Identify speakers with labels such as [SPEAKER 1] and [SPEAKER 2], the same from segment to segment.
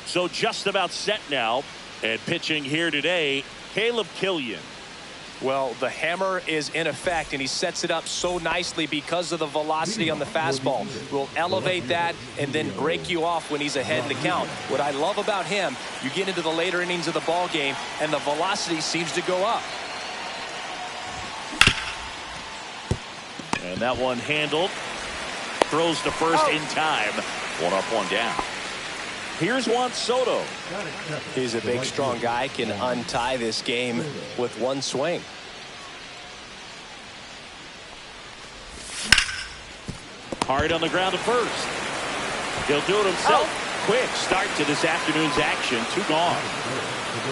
[SPEAKER 1] So just about set now, and pitching here today, Caleb Killian.
[SPEAKER 2] Well, the hammer is in effect, and he sets it up so nicely because of the velocity on the fastball. Will elevate that and then break you off when he's ahead in the count. What I love about him, you get into the later innings of the ball game, and the velocity seems to go up.
[SPEAKER 1] And that one handled. Throws to first in time. 1 up, 1 down. Here's Juan Soto.
[SPEAKER 2] He's a big, strong guy, can untie this game with one swing.
[SPEAKER 1] Hard on the ground to first. He'll do it himself. Quick start to this afternoon's action. 2 gone.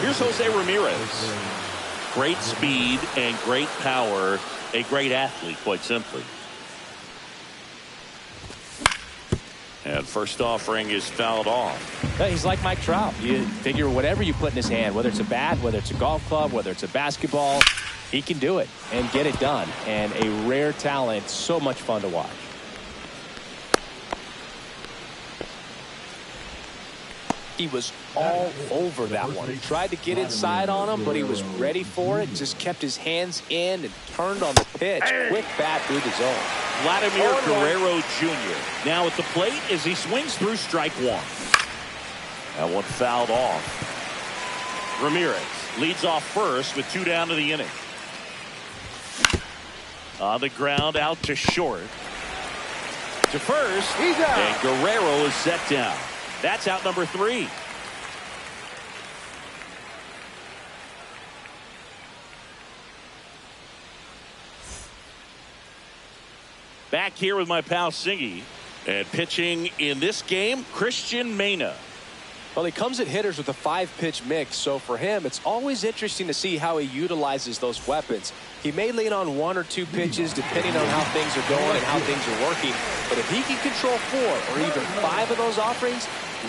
[SPEAKER 1] Here's Jose Ramirez. Great speed and great power. A great athlete, quite simply. And first offering is fouled off.
[SPEAKER 2] He's like Mike Trout. You figure whatever you put in his hand, whether it's a bat, whether it's a golf club, whether it's a basketball, he can do it and get it done. And a rare talent, so much fun to watch. He was all over that one. He tried to get inside on him, but he was ready for it. Just kept his hands in and turned on the pitch. Quick bat through the zone.
[SPEAKER 1] Vladimir Guerrero Jr. now at the plate as he swings through strike 1. That one fouled off. Ramirez leads off first with 2 down to the inning. On the ground out to short. To first. And Guerrero is set down. That's out number 3. Back here with my pal Singy. And pitching in this game, Christian Mena.
[SPEAKER 2] Well, he comes at hitters with a 5-pitch mix, so for him, it's always interesting to see how he utilizes those weapons. He may lean on 1 or 2 pitches depending on how things are going and how things are working. But if he can control 4 or even 5 of those offerings,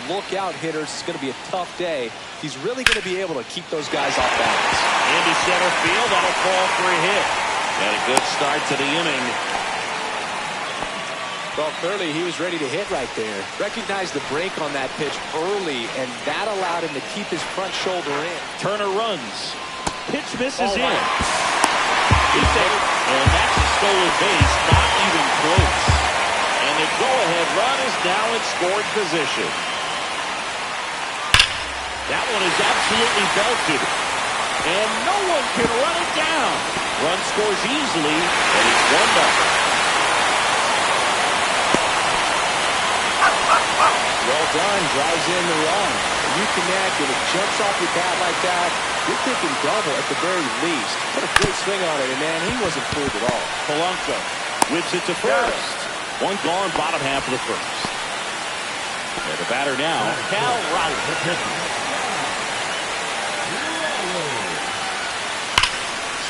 [SPEAKER 2] look out, hitters. It's going to be a tough day. He's really going to be able to keep those guys off balance.
[SPEAKER 1] Into center field, that'll fall for a hit. And a good start to the inning.
[SPEAKER 2] Well, clearly he was ready to hit right there. Recognized the break on that pitch early, and that allowed him to keep his front shoulder in.
[SPEAKER 1] Turner runs. Pitch misses in. He's there. And that's a stolen base, not even close. And the go-ahead run is now in scoring position. That one is absolutely belted. And no one can run it down. Run scores easily, and it's 1-0.
[SPEAKER 2] Well done, drives in the run. When you connect and it jumps off your bat like that, you're thinking double at the very least. Put a great swing on it, and man, he wasn't fooled at all.
[SPEAKER 1] Polanco whips it to first. 1 gone, bottom half of the first. And the batter now, Cal Raleigh.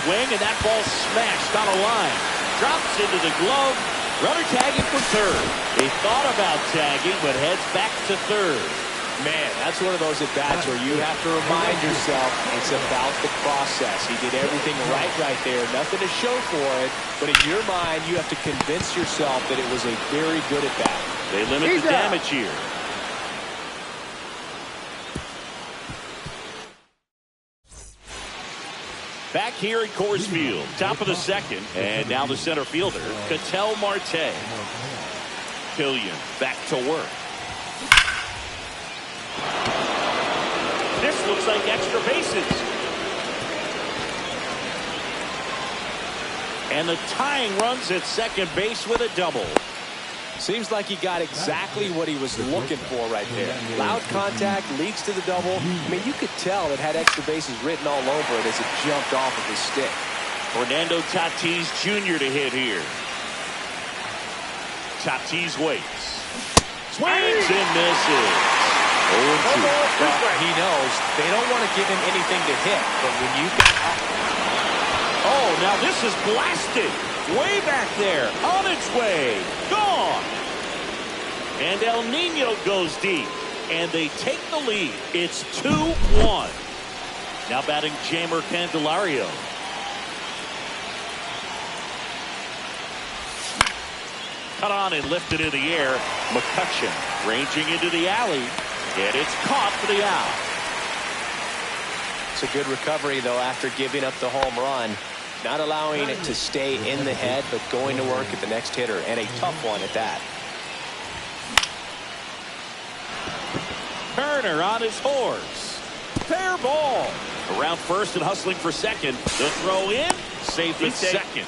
[SPEAKER 1] Swing, and that ball smashed on a line. Drops into the glove. Runner tagging for third. They thought about tagging, but heads back to third.
[SPEAKER 2] Man, that's one of those at-bats where you have to remind yourself it's about the process. He did everything right there. Nothing to show for it, but in your mind, you have to convince yourself that it was a very good at-bat.
[SPEAKER 1] They limit the damage here. Back here at Coors Field, top of the second, and now the center fielder, Ketel Marte. Killian back to work. This looks like extra bases. And the tying runs at second base with a double.
[SPEAKER 2] Seems like he got exactly what he was looking for right there. Loud contact leads to the double. I mean, you could tell it had extra bases written all over it as it jumped off of his stick.
[SPEAKER 1] Fernando Tatis Jr. to hit here. Tatis waits. Swings and misses.
[SPEAKER 2] 0-2. He knows they don't want to give him anything to hit, but when you got...
[SPEAKER 1] Oh, now this is blasted. Way back there. On its way. Gone. And El Nino goes deep. And they take the lead. It's 2-1. Now batting Jamer Candelario. Cut on and lifted in the air. McCutcheon ranging into the alley. And it's caught for the out.
[SPEAKER 2] It's a good recovery, though, after giving up the home run. Not allowing it to stay in the head, but going to work at the next hitter, and a tough one at that.
[SPEAKER 1] Turner on his horse. Fair ball. Around first and hustling for second. The throw in. Safe at second.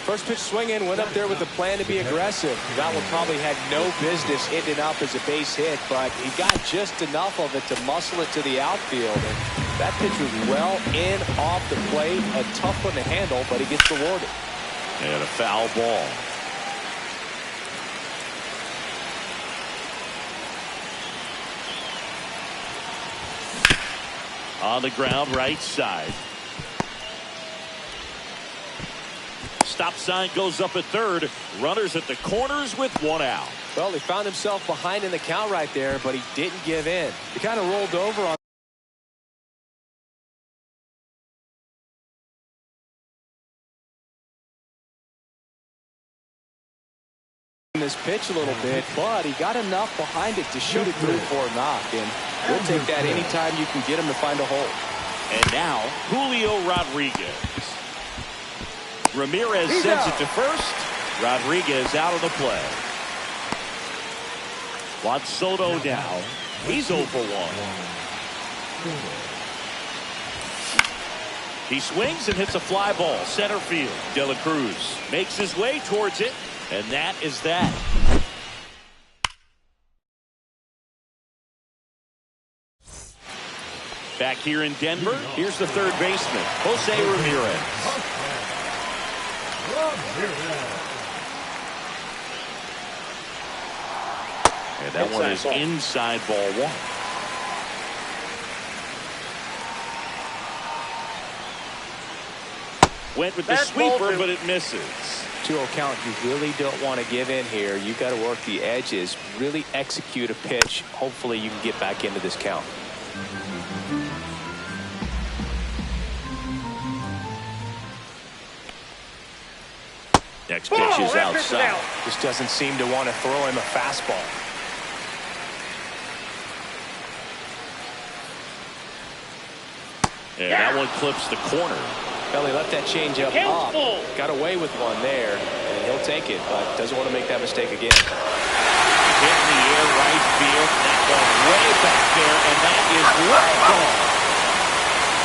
[SPEAKER 2] First pitch swinging, went up there with a plan to be aggressive. That one probably had no business ending up as a base hit, but he got just enough of it to muscle it to the outfield. And that pitch was well in off the plate. A tough one to handle, but he gets rewarded.
[SPEAKER 1] And a foul ball. On the ground, right side. Stop sign goes up at third. Runners at the corners with one out.
[SPEAKER 2] Well, he found himself behind in the count right there, but he didn't give in. He kind of rolled over on this pitch a little bit, but he got enough behind it to shoot it through for a knock, and we'll take that anytime you can get him to find a hole.
[SPEAKER 1] And now Julio Rodriguez. Ramirez sends it to first. Rodriguez out of the play. Juan Soto now. He's 0 for 1. He swings and hits a fly ball center field. De La Cruz makes his way towards it, and that is that. Back here in Denver, here's the third baseman, Jose Ramirez. And that one is inside ball one. Went with the sweeper, but it misses.
[SPEAKER 2] 2-0 count. You really don't want to give in here. You got to work the edges, really execute a pitch. Hopefully you can get back into this count.
[SPEAKER 1] Next pitch is outside.
[SPEAKER 2] Just doesn't seem to want to throw him a fastball.
[SPEAKER 1] And that one clips the corner.
[SPEAKER 2] Well, he left that changeup up. Got away with one there, and he'll take it, but doesn't want to make that mistake again.
[SPEAKER 1] Hit in the air, right field. That goes way back there, and that is right gone.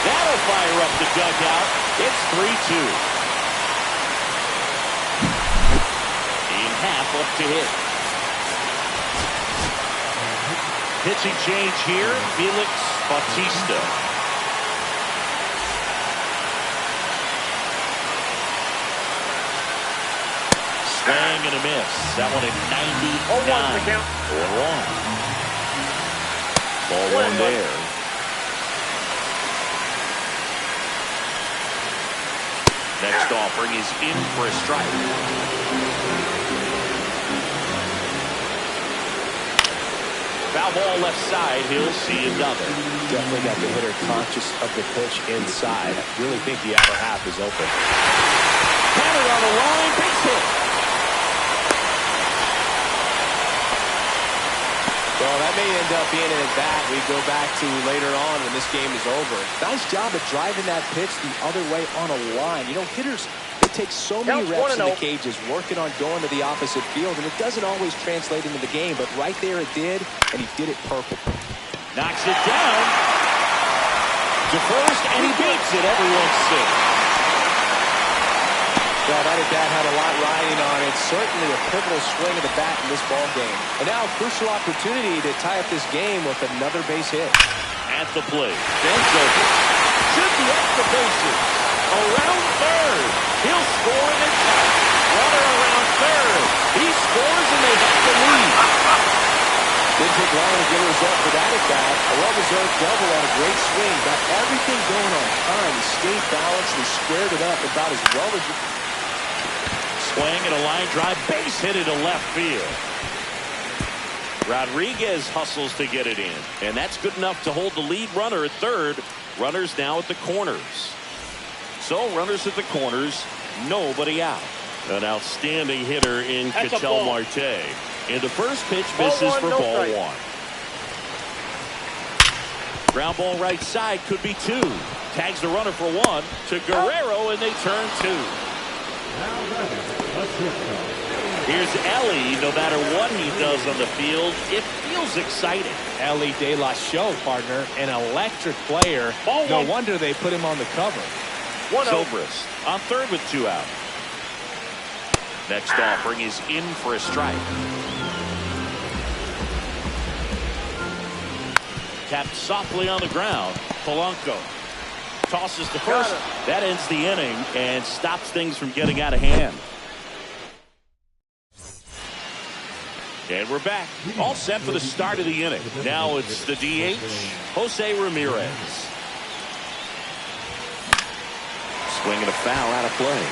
[SPEAKER 1] That'll fire up the dugout. It's 3-2. Half up to hit. Pitching change here, Felix Bautista. Swing and a miss. That one at 99. 0-1. Ball one there. Next offering is in for a strike. Foul ball left side. He'll see another.
[SPEAKER 2] Definitely got the hitter conscious of the pitch inside. I really think the outer half is open.
[SPEAKER 1] Counted on the line. Base hit.
[SPEAKER 2] Well, that may end up being an at-bat we go back to later on when this game is over. Nice job of driving that pitch the other way on a line. You know, hitters, it takes so many reps in the cages working on going to the opposite field, and it doesn't always translate into the game, but right there it did, and he did it perfectly.
[SPEAKER 1] Knocks it down to first, and he beats it. Everyone's safe.
[SPEAKER 2] Well, that at-bat had a lot riding on it. Certainly a pivotal swing of the bat in this ball game. And now a crucial opportunity to tie up this game with another base hit.
[SPEAKER 1] At the plate, bends over. Should be at the bases. Around third. He'll score in it's tight. Runner around third. He scores and they have the lead.
[SPEAKER 2] Didn't take long to get a result for that at-bat. A well-deserved double on a great swing. Got everything going on time. He stayed balanced and squared it up about as well as you.
[SPEAKER 1] Swing and a line drive, base hit into left field. Rodriguez hustles to get it in, and that's good enough to hold the lead runner at third. Runners now at the corners. So runners at the corners, nobody out. An outstanding hitter in Ketel Marte. And the first pitch misses for ball one. Ground ball right side, could be 2. Tags the runner for 1 to Guerrero, and they turn 2. Here's Ellie. No matter what he does on the field, it feels exciting.
[SPEAKER 2] Ellie De La Show, partner, an electric player. No wonder they put him on the cover.
[SPEAKER 1] Zobrist on third with 2 out. Next offering is in for a strike. Tapped softly on the ground. Polanco tosses to first. That ends the inning and stops things from getting out of hand. And we're back. All set for the start of the inning. Now it's the DH, Jose Ramirez. Swinging a foul out of play.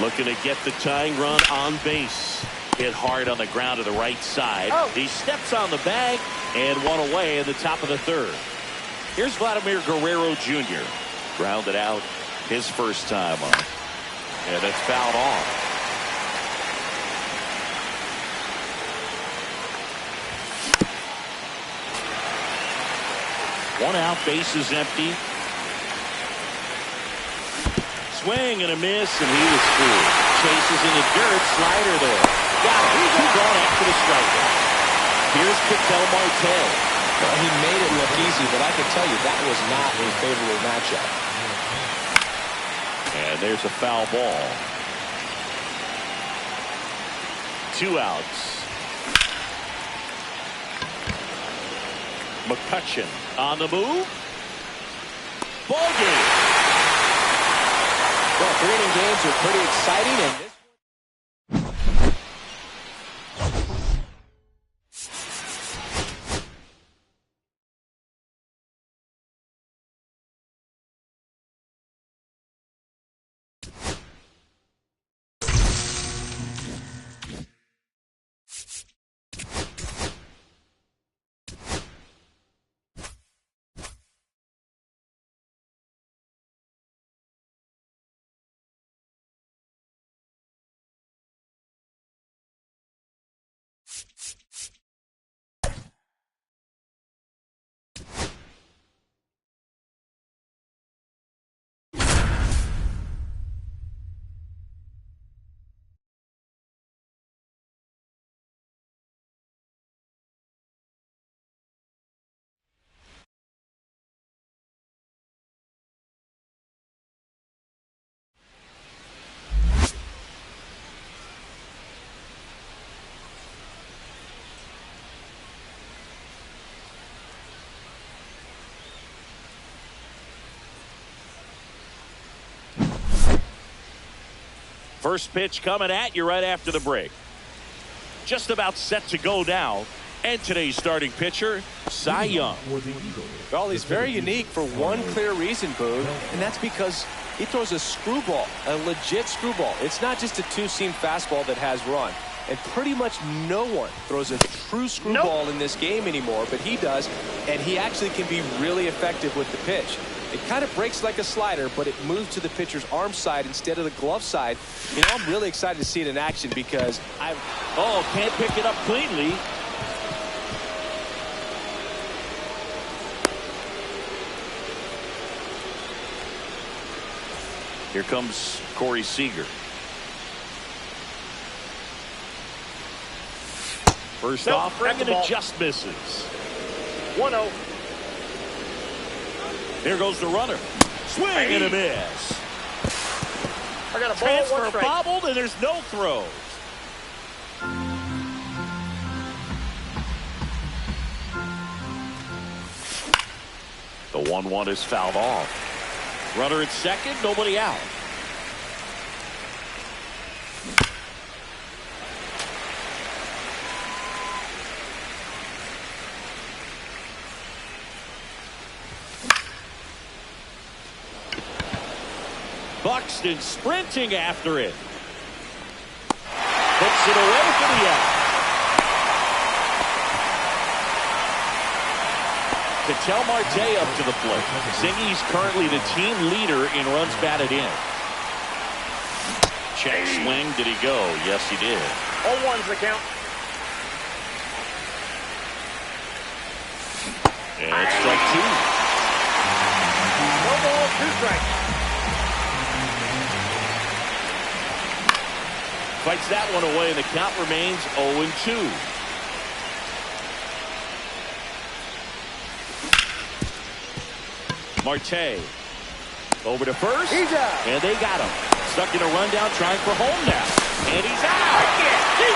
[SPEAKER 1] Looking to get the tying run on base. Hit hard on the ground to the right side. He steps on the bag and 1 away in the top of the 3rd. Here's Vladimir Guerrero Jr. Grounded out his first time on. And it's fouled off. One out, base is empty. Swing and a miss, and he was fooled. Chases in the dirt, slider there. Got it. He's gone after the strikeout. Here's Ketel Marte.
[SPEAKER 2] Well, he made it look easy, but I can tell you that was not a favorable matchup.
[SPEAKER 1] And there's a foul ball. 2 outs. McCutchen on the move. Ball game.
[SPEAKER 2] Well, 3-inning games are pretty exciting, and this
[SPEAKER 1] First pitch coming at you right after the break. Just about set to go now. And today's starting pitcher, Cy Young.
[SPEAKER 2] Well, he's very unique for one clear reason, Boone, and that's because he throws a screwball, a legit screwball. It's not just a 2-seam fastball that has run. And pretty much no one throws a true screwball in this game anymore, but he does, and he actually can be really effective with the pitch. It kind of breaks like a slider, but it moves to the pitcher's arm side instead of the glove side. You know, I'm really excited to see it in action because
[SPEAKER 1] can't pick it up cleanly. Here comes Corey Seager. First off, bringing it just misses.
[SPEAKER 3] 1-0.
[SPEAKER 1] There goes the runner. Swing and a miss.
[SPEAKER 3] I got a ball,
[SPEAKER 1] Transfer
[SPEAKER 3] 1 strike.
[SPEAKER 1] bobbled, and there's no throws. The 1-1 is fouled off. Runner at second, nobody out. Buxton sprinting after it. Puts it away for the out. Ketel Marte up to the plate. Zingy's currently the team leader in runs batted in. Check swing. Did he go? Yes, he did.
[SPEAKER 3] 0-1's the count.
[SPEAKER 1] And strike two.
[SPEAKER 3] No ball, 2 strikes.
[SPEAKER 1] Fights that one away, and the count remains 0-2. Marte over to first,
[SPEAKER 3] He's out.
[SPEAKER 1] and they got him. Stuck in a rundown, trying for home now. And he's out.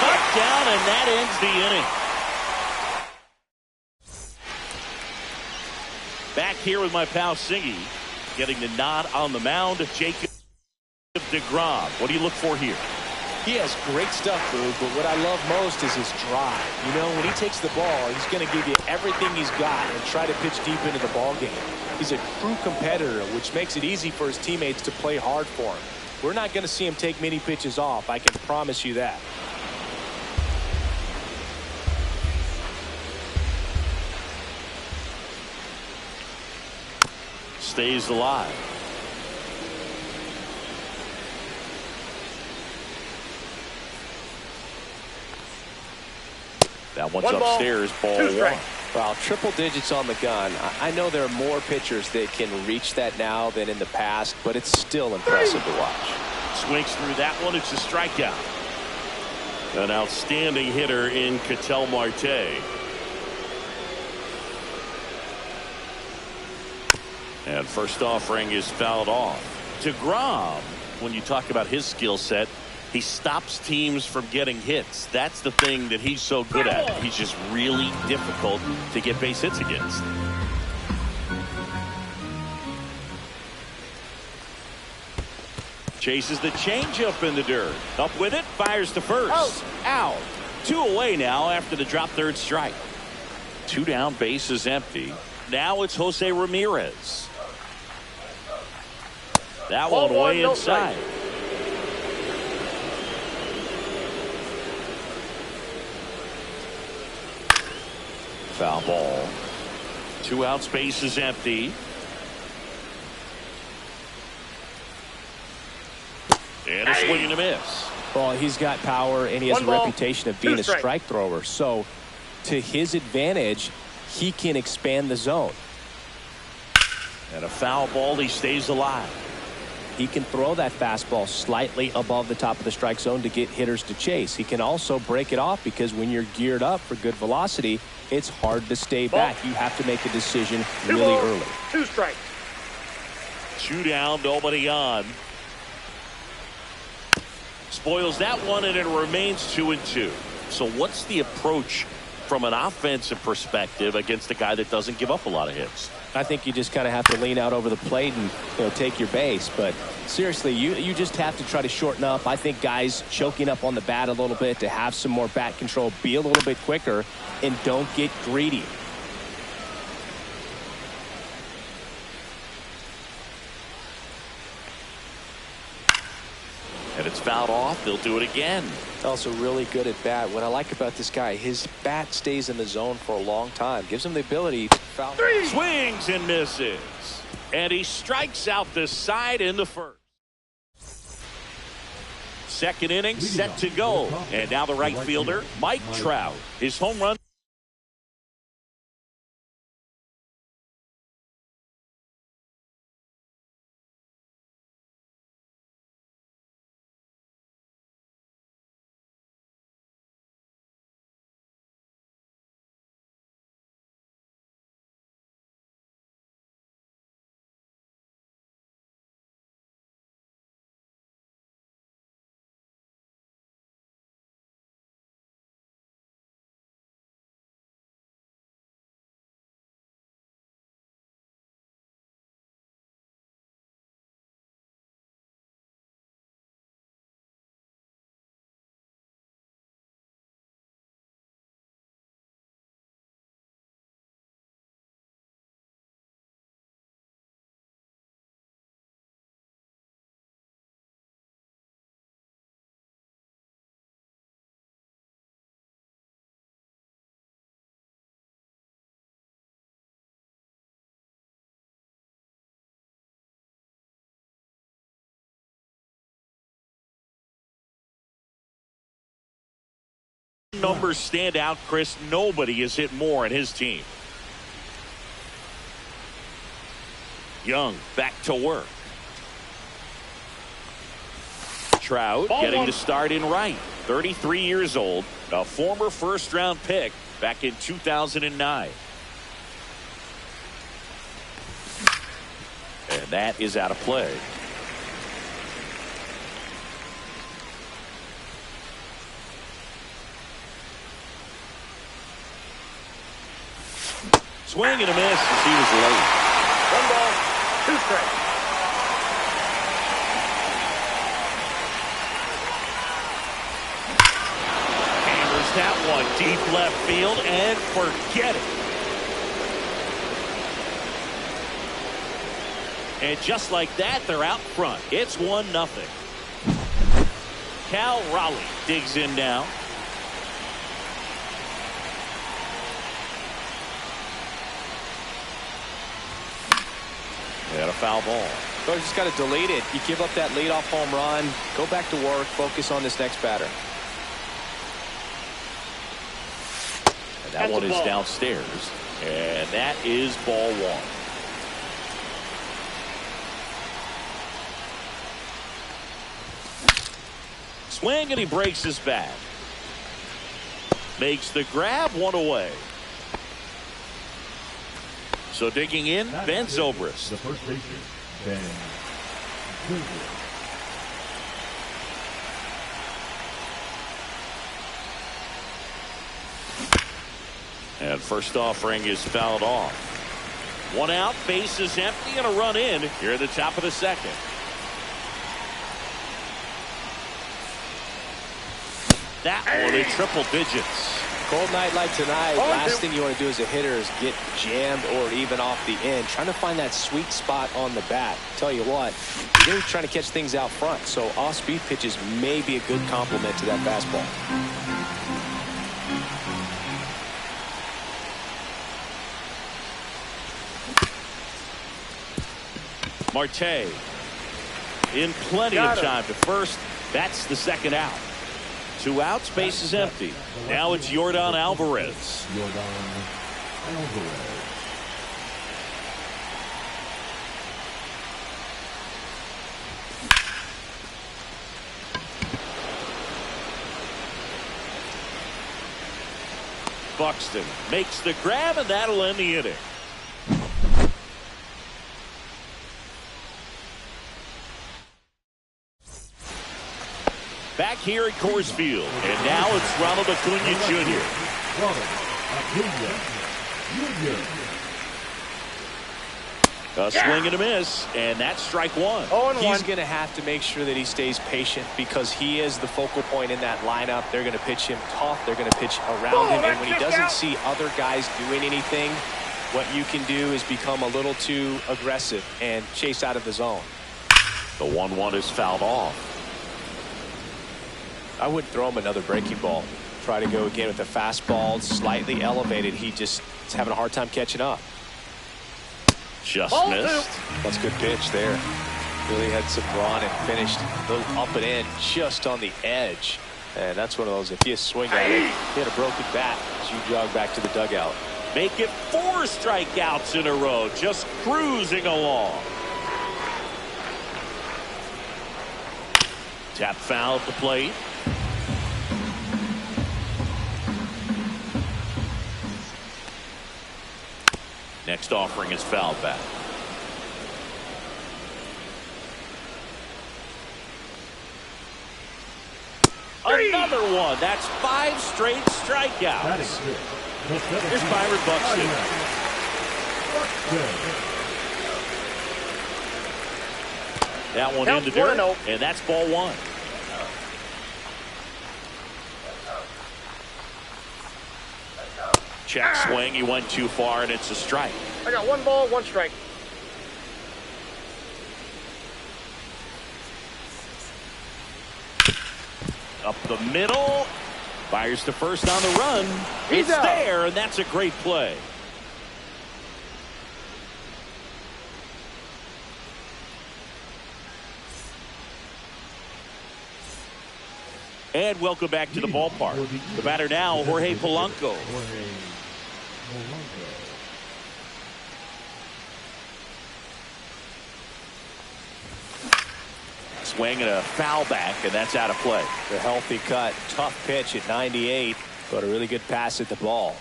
[SPEAKER 1] Touchdown, and that ends the inning. Back here with my pal Singy, getting the nod on the mound. Jacob deGrom. What do you look for here?
[SPEAKER 2] He has great stuff, Boog, but what I love most is his drive. You know, when he takes the ball, he's going to give you everything he's got and try to pitch deep into the ball game. He's a true competitor, which makes it easy for his teammates to play hard for him. We're not going to see him take many pitches off, I can promise you that.
[SPEAKER 1] Stays alive. That one's
[SPEAKER 3] One ball,
[SPEAKER 1] upstairs, ball
[SPEAKER 3] 2
[SPEAKER 1] one.
[SPEAKER 3] strikes.
[SPEAKER 2] Well, triple digits on the gun. I know there are more pitchers that can reach that now than in the past, but it's still impressive to watch.
[SPEAKER 1] Swings through that one. It's a strikeout. An outstanding hitter in Ketel Marte. And first offering is fouled off. deGrom, when you talk about his skill set, he stops teams from getting hits. That's the thing that he's so good at. He's just really difficult to get base hits against. Chases the changeup in the dirt. Up with it, fires to first. Out. 2 away now after the drop third strike. 2 down, base is empty. Now it's Jose Ramirez. That one way inside. Foul ball. 2 outs, base is empty. And a swing and a miss.
[SPEAKER 2] Well, he's got power, and he has a reputation of being a strike thrower. So, to his advantage, he can expand the zone.
[SPEAKER 1] And a foul ball, he stays alive.
[SPEAKER 2] He can throw that fastball slightly above the top of the strike zone to get hitters to chase. He can also break it off because when you're geared up for good velocity, it's hard to stay back. You have to make a decision really early.
[SPEAKER 3] 2 strikes.
[SPEAKER 1] 2 down, nobody on. Spoils that one, and it remains 2-2. So what's the approach from an offensive perspective against a guy that doesn't give up a lot of hits?
[SPEAKER 2] I think you just kind of have to lean out over the plate and take your base. But seriously, you just have to try to shorten up. I think guys choking up on the bat a little bit to have some more bat control, be a little bit quicker, and don't get greedy.
[SPEAKER 1] And it's fouled off. They'll do it again.
[SPEAKER 2] Also really good at bat. What I like about this guy, his bat stays in the zone for a long time. Gives him the ability to foul.
[SPEAKER 1] Swings and misses. And he strikes out the side in the first. Second inning set to go. And now the right fielder, Mike Trout. His home run. Numbers stand out, Chris. Nobody has hit more in his team. Young back to work. Trout getting to start in right. 33 years old, a former first-round pick back in 2009. And that is out of play. Swing and a miss as he was late.
[SPEAKER 3] 1 ball, 2 strikes.
[SPEAKER 1] Hammers that one deep left field and forget it. And just like that, they're out front. It's 1-0. Cal Raleigh digs in now. And a foul ball.
[SPEAKER 2] So you just got to delete it. You give up that leadoff home run. Go back to work. Focus on this next batter.
[SPEAKER 1] And that one is downstairs. And that is ball 1. Swing and he breaks his bat. Makes the grab, 1 away. So digging in, Ben Zobrist.
[SPEAKER 4] The first baseman, Ben Zobrist.
[SPEAKER 1] And first offering is fouled off. 1 out, base is empty, and a run in here at the top of the second. That one in triple digits.
[SPEAKER 2] Cold night like tonight, last thing you want to do as a hitter is get jammed or even off the end. Trying to find that sweet spot on the bat. Tell you what, you're really trying to catch things out front, so off-speed pitches may be a good complement to that fastball.
[SPEAKER 1] Marte in plenty of time to first. That's the second out. 2 outs, base is empty. Now it's Yordan Alvarez. Buxton makes the grab, and that'll end the inning. Back here at Coors Field, and now it's Ronald Acuna Jr. A swing and a miss, and that's strike 1.
[SPEAKER 2] He's going to have to make sure that he stays patient because he is the focal point in that lineup. They're going to pitch him tough. They're going to pitch around him, and when he doesn't see other guys doing anything, what you can do is become a little too aggressive and chase out of the zone.
[SPEAKER 1] The 1-1 is fouled off.
[SPEAKER 2] I wouldn't throw him another breaking ball. Try to go again with a fastball, slightly elevated. He just is having a hard time catching up.
[SPEAKER 1] Just missed.
[SPEAKER 2] That's a good pitch there. Really had some run and finished a little up and in just on the edge. And that's one of those, if you swing at it, hit a broken bat as you jog back to the dugout.
[SPEAKER 1] Make it 4 strikeouts in a row, just cruising along. Tap foul at the plate. Next offering is fouled back. Another one. That's 5 straight strikeouts. Here's Byron Buxton. That one in the dirt, and that's ball 1. Check swing. He went too far, and it's a strike.
[SPEAKER 3] I got 1 ball, 1 strike.
[SPEAKER 1] Up the middle. Fires to first on the run. It's there, and that's a great play. And welcome back to the ballpark. The batter now, Jorge Polanco. swing and a foul back, and that's out of play.
[SPEAKER 2] The healthy cut. Tough pitch at 98, but a really good pass at the ball.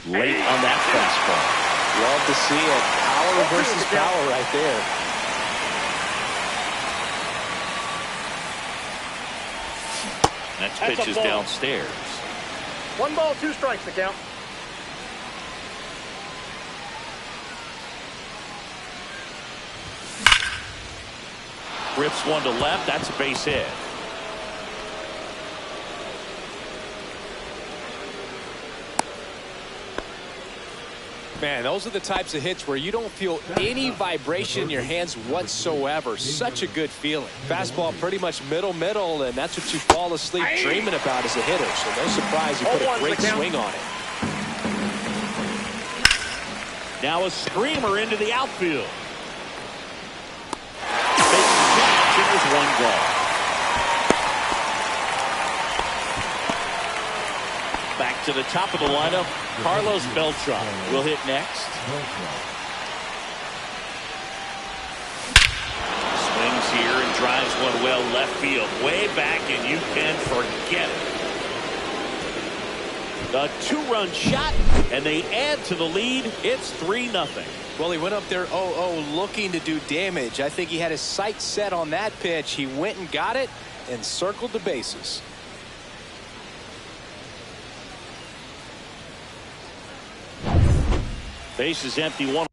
[SPEAKER 1] Late on that fastball.
[SPEAKER 2] Love to see it. Power versus power right there.
[SPEAKER 1] Next pitch is downstairs.
[SPEAKER 3] 1 ball, 2 strikes the count.
[SPEAKER 1] Rips one to left. That's a base hit.
[SPEAKER 2] Man, those are the types of hits where you don't feel any vibration in your hands whatsoever. Such a good feeling. Fastball pretty much middle, and that's what you fall asleep dreaming about as a hitter. So no surprise you put a great swing on it.
[SPEAKER 1] Now a screamer into the outfield. There's 1 gone. Back to the top of the lineup. Carlos Beltran will hit next. Swings here and drives one well left field. Way back, and you can forget it. A 2-run shot, and they add to the lead. It's 3-0.
[SPEAKER 2] Well, he went up there 0-0 looking to do damage. I think he had his sights set on that pitch. He went and got it and circled the bases.
[SPEAKER 1] Base is empty, 1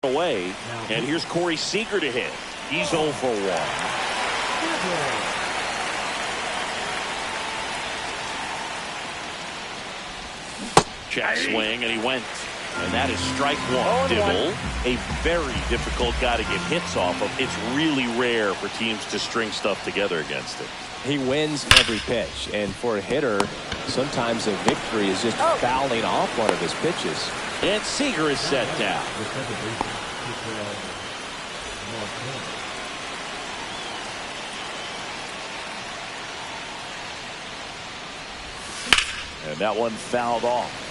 [SPEAKER 1] away. And here's Corey Seager to hit. He's 0 for 1. Check swing, and he went. And that is strike 1. Dibble, a very difficult guy to get hits off of. It's really rare for teams to string stuff together against him.
[SPEAKER 2] He wins every pitch, and for a hitter, sometimes a victory is just fouling off one of his pitches.
[SPEAKER 1] And Seager is set down. And that one fouled off.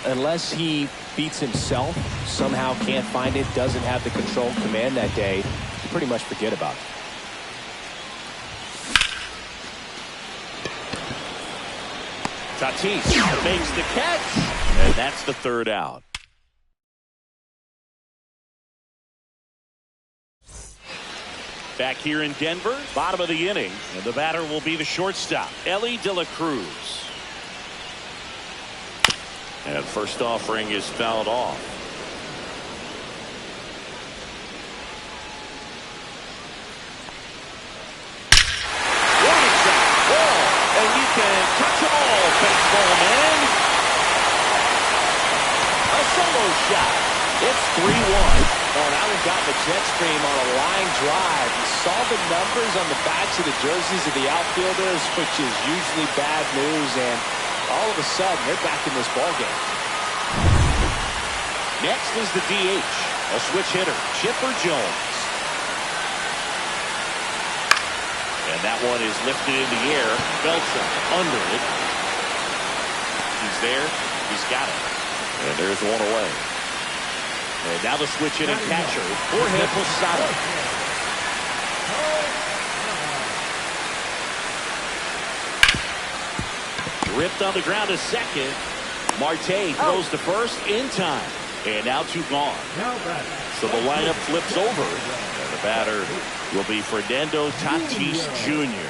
[SPEAKER 2] Unless he beats himself, somehow can't find it, doesn't have the control command that day, pretty much forget about it.
[SPEAKER 1] Tatis makes the catch, and that's the 3rd out. Back here in Denver, bottom of the inning, and the batter will be the shortstop, Elly De La Cruz. And first offering is fouled off. Warning shot, ball, and you can touch them all, baseball man. A solo shot. It's 3-1.
[SPEAKER 2] Oh, that one got the jet stream on a line drive. You saw the numbers on the backs of the jerseys of the outfielders, which is usually bad news, and all of a sudden they're back in this ballgame.
[SPEAKER 1] Next is the DH, a switch hitter, Chipper Jones. And that one is lifted in the air. Beltran under it. He's there. He's got it. And there's one away. And now the switch hitting catcher, Jorge Posada. Ripped on the ground to second. Marte throws to first in time. And now 2 gone. So the lineup flips over. And the batter will be Fernando Tatis Jr.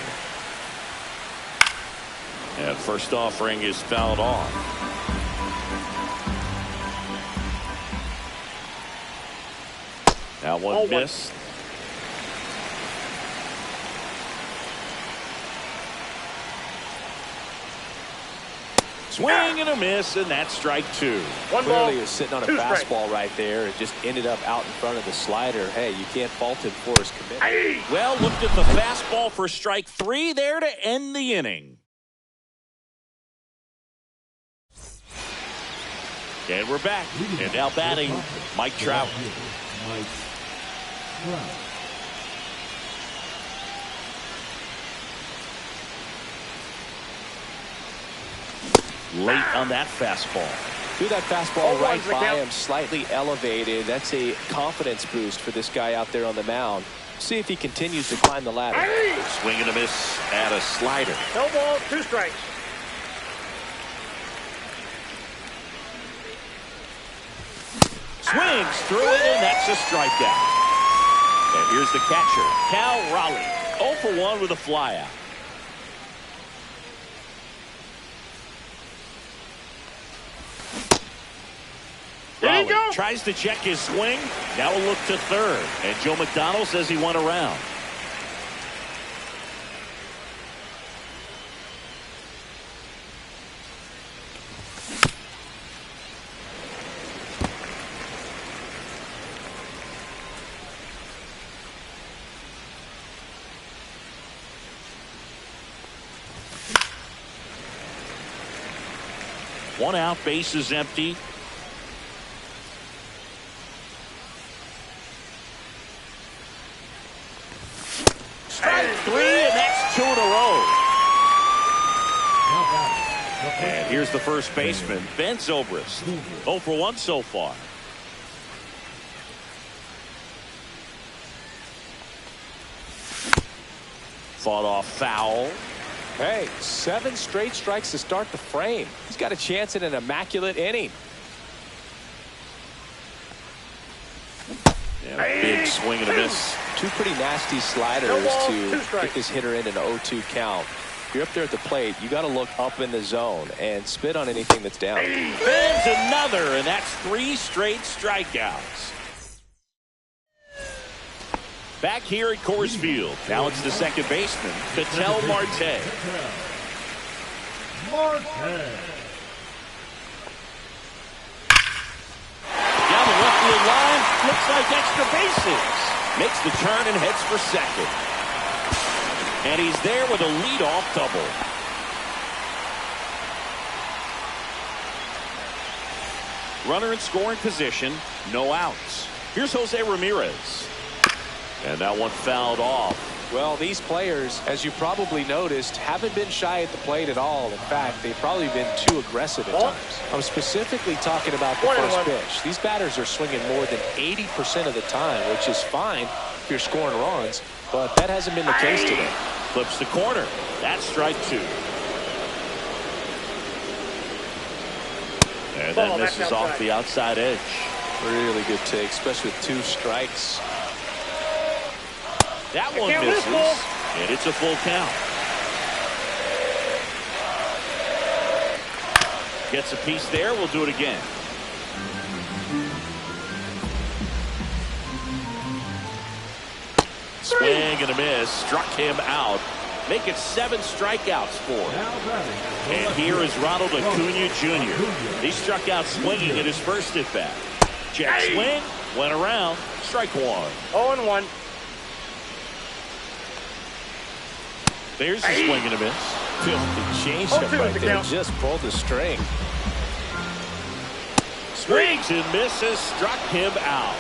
[SPEAKER 1] And first offering is fouled off. Now one missed. Swing and a miss, and that's strike 2.
[SPEAKER 2] Clearly he was sitting on a fastball right there. It just ended up out in front of the slider. Hey, you can't fault him for his commitment.
[SPEAKER 1] Well, looked at the fastball for strike 3 there to end the inning. And we're back. And now batting, Mike Trout. Late on that fastball.
[SPEAKER 2] Threw that fastball right by
[SPEAKER 3] count.
[SPEAKER 2] him, slightly elevated. That's a confidence boost for this guy out there on the mound. See if he continues to climb the ladder.
[SPEAKER 1] Swing and a miss at a slider.
[SPEAKER 3] No ball, 2 strikes.
[SPEAKER 1] Swings through it, and that's a strikeout. And here's the catcher, Cal Raleigh. 0 for 1 with a flyout. Raleigh tries to check his swing. Now a look to third. And Joe McDonald says he went around. One out, base is empty. Strike 3, and that's 2 in a row. And here's the first baseman, Ben Zobrist. 0 for 1 so far. Fought off foul.
[SPEAKER 2] Hey, 7 straight strikes to start the frame. He's got a chance at an immaculate inning.
[SPEAKER 1] Yeah, big swing and a miss.
[SPEAKER 2] 2 pretty nasty sliders to get this hitter in an 0-2 count. If you're up there at the plate, you got to look up in the zone and spit on anything that's down.
[SPEAKER 1] Bends another, and that's 3 straight strikeouts. Back here at Coors Field. Now it's the second baseman, Ketel Marte. Down the left field line, looks like extra bases. Makes the turn and heads for second. And he's there with a leadoff double. Runner in scoring position, no outs. Here's Jose Ramirez. And that one fouled off.
[SPEAKER 2] Well, these players, as you probably noticed, haven't been shy at the plate at all. In fact, they've probably been too aggressive at times. I'm specifically talking about the first pitch. These batters are swinging more than 80% of the time, which is fine if you're scoring runs, but that hasn't been the case today.
[SPEAKER 1] Flips the corner. That's strike 2. And that misses off the outside edge.
[SPEAKER 2] Really good take, especially with 2 strikes.
[SPEAKER 1] That one misses, and it's a full count. Gets a piece there. We'll do it again. Swing and a miss. Struck him out. Make it 7 strikeouts for him. And here is Ronald Acuna Jr. He struck out swinging at his first at-bat. Check swing. Went around. Strike 1.
[SPEAKER 3] 0-1.
[SPEAKER 1] There's a swing and a miss.
[SPEAKER 2] Filthy changeup right there. Just pulled the string.
[SPEAKER 1] Swings and misses. Struck him out.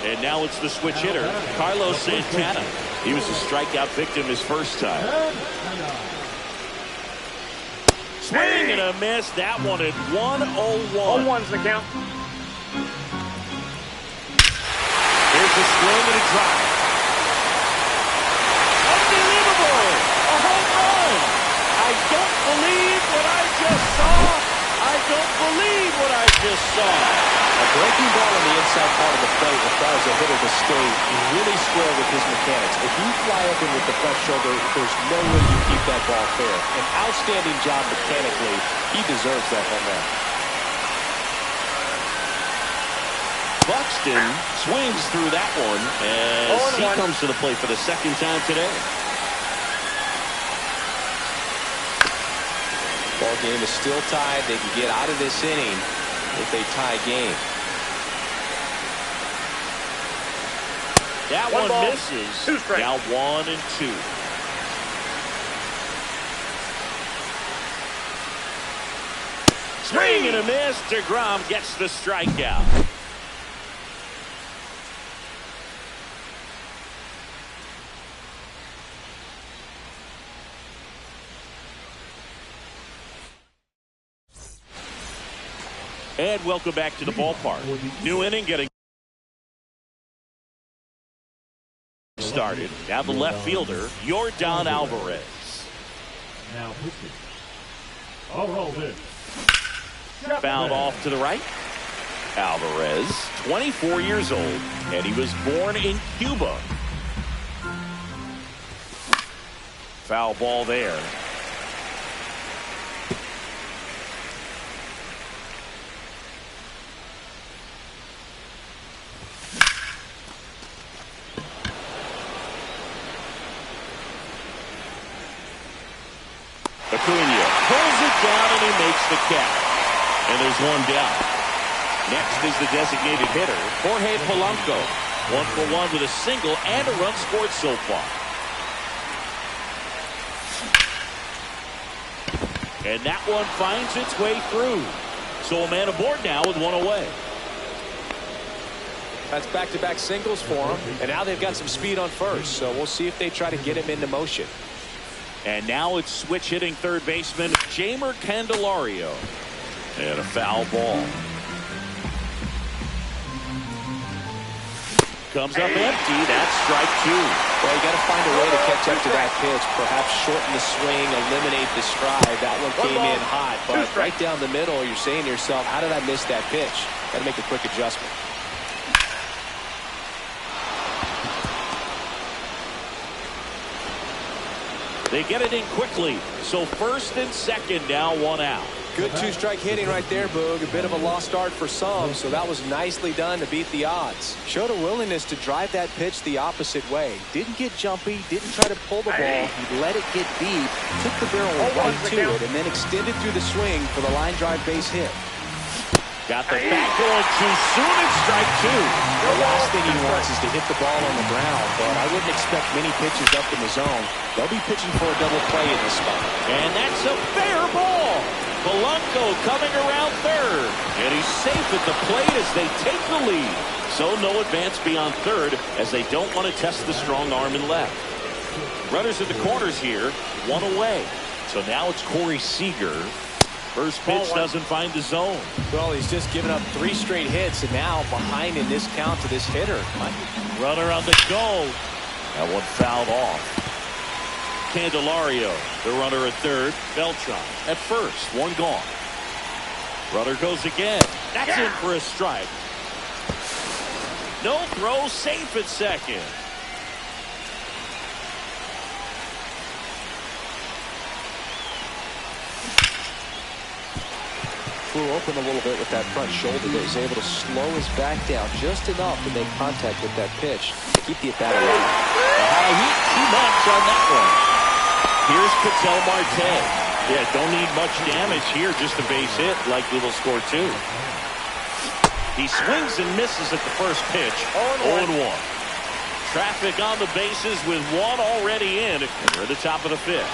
[SPEAKER 1] And now it's the switch hitter, Carlos Santana. He was a strikeout victim his first time. Swing and a miss. That one at 1-0-1.
[SPEAKER 3] 0-1's the count.
[SPEAKER 1] Here's a swing and a drive. Unbelievable! A home run! I don't believe what I just saw. I don't believe what I just saw.
[SPEAKER 2] A breaking ball on the inside part of the plate requires a hitter to stay really square with his mechanics. If you fly up in with the front shoulder, there's no way you keep that ball fair. An outstanding job mechanically. He deserves that home run.
[SPEAKER 1] Buxton swings through that one as he comes to the plate for the second time today.
[SPEAKER 2] Ball game is still tied. They can get out of this inning with a tie game.
[SPEAKER 1] That one misses.
[SPEAKER 3] 2 strikes.
[SPEAKER 1] Now 1-2. Swing and a miss. DeGrom gets the strikeout. And welcome back to the ballpark. New inning getting started. Now the left fielder, Yordan Alvarez.
[SPEAKER 4] Now pitching. Alvarez.
[SPEAKER 1] Fouled off to the right. Alvarez, 24 years old, and he was born in Cuba. Foul ball there. Acuna pulls it down and he makes the catch. And there's one down. Next is the designated hitter, Jorge Polanco. 1-for-1 with a single and a run scored so far. And that one finds its way through. So a man aboard now with one away.
[SPEAKER 2] That's back-to-back singles for him. And now they've got some speed on first. So we'll see if they try to get him into motion.
[SPEAKER 1] And now it's switch hitting third baseman Jeimer Candelario. And a foul ball. Comes up empty. That's strike two.
[SPEAKER 2] Well, you got to find a way to catch up to that pitch. Perhaps shorten the swing, eliminate the stride. That one came in hot, but right down the middle, you're saying to yourself, how did I miss that pitch? Got to make a quick adjustment.
[SPEAKER 1] They get it in quickly. So first and second now, one out.
[SPEAKER 2] Good two-strike hitting right there, Boog. A bit of a lost start for some, so that was nicely done to beat the odds. Showed a willingness to drive that pitch the opposite way. Didn't get jumpy, didn't try to pull the ball. He let it get deep, took the barrel right to it, and then extended through the swing for the line drive base hit.
[SPEAKER 1] Got the bat going too soon and strike two.
[SPEAKER 2] The last thing he wants is to hit the ball on the ground, but I wouldn't expect many pitches up in the zone. They'll be pitching for a double play in this spot.
[SPEAKER 1] And that's a fair ball. Polanco coming around third. And he's safe at the plate as they take the lead. So no advance beyond third as they don't want to test the strong arm in left. Runners in the corners here, one away. So now it's Corey Seager. First pitch doesn't find the zone.
[SPEAKER 2] Well, he's just given up 3 straight hits and now behind in this count to this hitter.
[SPEAKER 1] Runner on the go. That one fouled off. Candelario, the runner at third. Beltran at first. One gone. Runner goes again. That's in for a strike. No throw, safe at second.
[SPEAKER 2] Flew open a little bit with that front shoulder, but was able to slow his back down just enough to make contact with that pitch to keep the at-bat alive.
[SPEAKER 1] Too much on that one. Here's Ketel Marte. Yeah, don't need much damage here, just a base hit. Likely they'll score two. He swings and misses at the first pitch. 0-1. Traffic on the bases with one already in. And we're at the top of the fifth.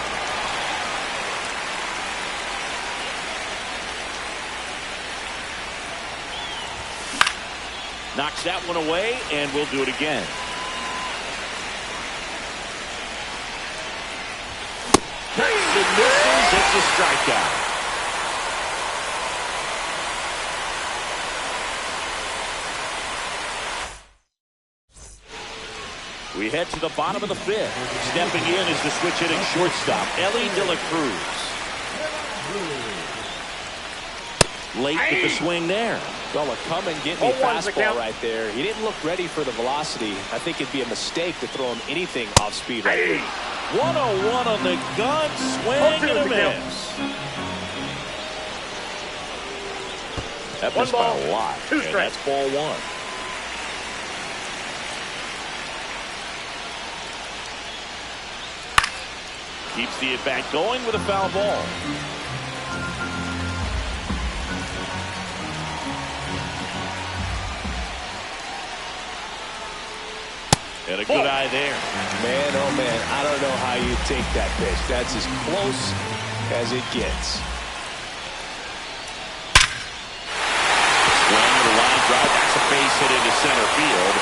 [SPEAKER 1] Knocks that one away, and we'll do it again. And misses. It's a strikeout. We head to the bottom of the fifth. Stepping in is the switch hitting shortstop, Ellie De La Cruz. Late with the swing there.
[SPEAKER 2] Well, a come and get me fastball right there. He didn't look ready for the velocity. I think it'd be a mistake to throw him anything off speed right there.
[SPEAKER 1] 101 on the gun, swing and a miss. That missed by a lot. And that's ball one. Keeps the at-bat going with a foul ball. And a good eye there.
[SPEAKER 2] Man, oh man, I don't know how you take that pitch. That's as close as it gets.
[SPEAKER 1] Swing with a line drive. That's a base hit into center field.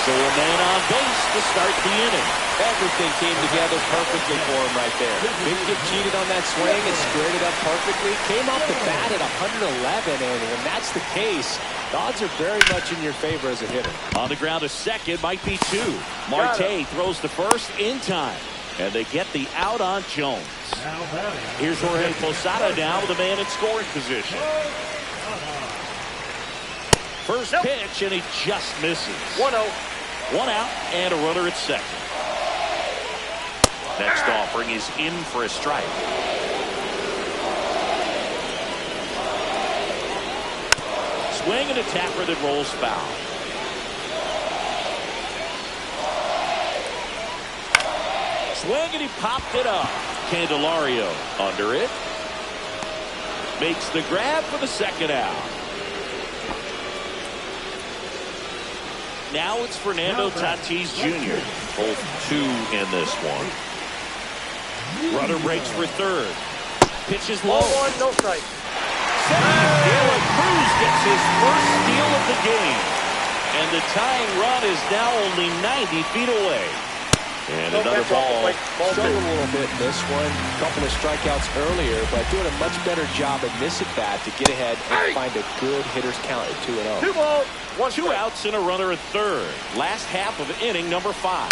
[SPEAKER 1] So a man on base to start the inning.
[SPEAKER 2] Everything came together perfectly for him right there. Didn't get cheated on that swing. It squared it up perfectly. Came off the bat at 111, and when that's the case, the odds are very much in your favor as a hitter.
[SPEAKER 1] On the ground to second, might be two. Marte throws the first in time, and they get the out on Jones. Here's Jorge Posada now with a man in scoring position. First pitch, and he just misses.
[SPEAKER 3] 1-0.
[SPEAKER 1] One out and a runner at second. Next offering is in for a strike. Swing and a tapper that rolls foul. Swing and he popped it up. Candelario under it. Makes the grab for the second out. Now it's Fernando Tatis Jr. Both two in this one. Runner breaks for third. Pitch is low.
[SPEAKER 3] 1-1, no strike.
[SPEAKER 1] Dylan Cruz gets his first steal of the game. And the tying run is now only 90 feet away. And another ball.
[SPEAKER 2] Struggled a little bit in this one. A couple of strikeouts earlier, but doing a much better job at this at bat to get ahead and find a good hitter's count at 2-0.
[SPEAKER 3] 2 balls, 1
[SPEAKER 1] Two
[SPEAKER 3] strike.
[SPEAKER 1] outs and a runner at third. Last half of inning number 5.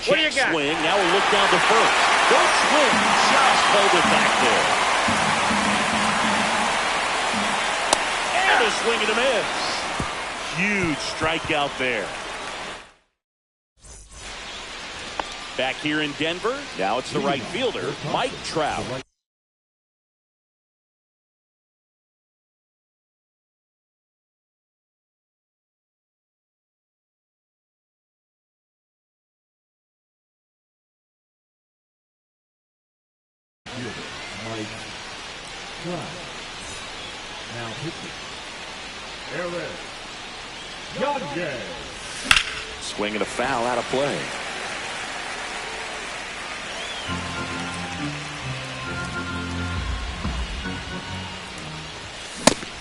[SPEAKER 3] What do you
[SPEAKER 1] Check
[SPEAKER 3] got?
[SPEAKER 1] swing. Now we'll look down to first. Don't swing. Just hold it back there. And a swing and a miss. Huge strikeout there. Back here in Denver. Now it's the right fielder, Mike Trout.
[SPEAKER 4] Mike Trout. Now pitching. Aaron Judge.
[SPEAKER 1] Swing and a foul out of play.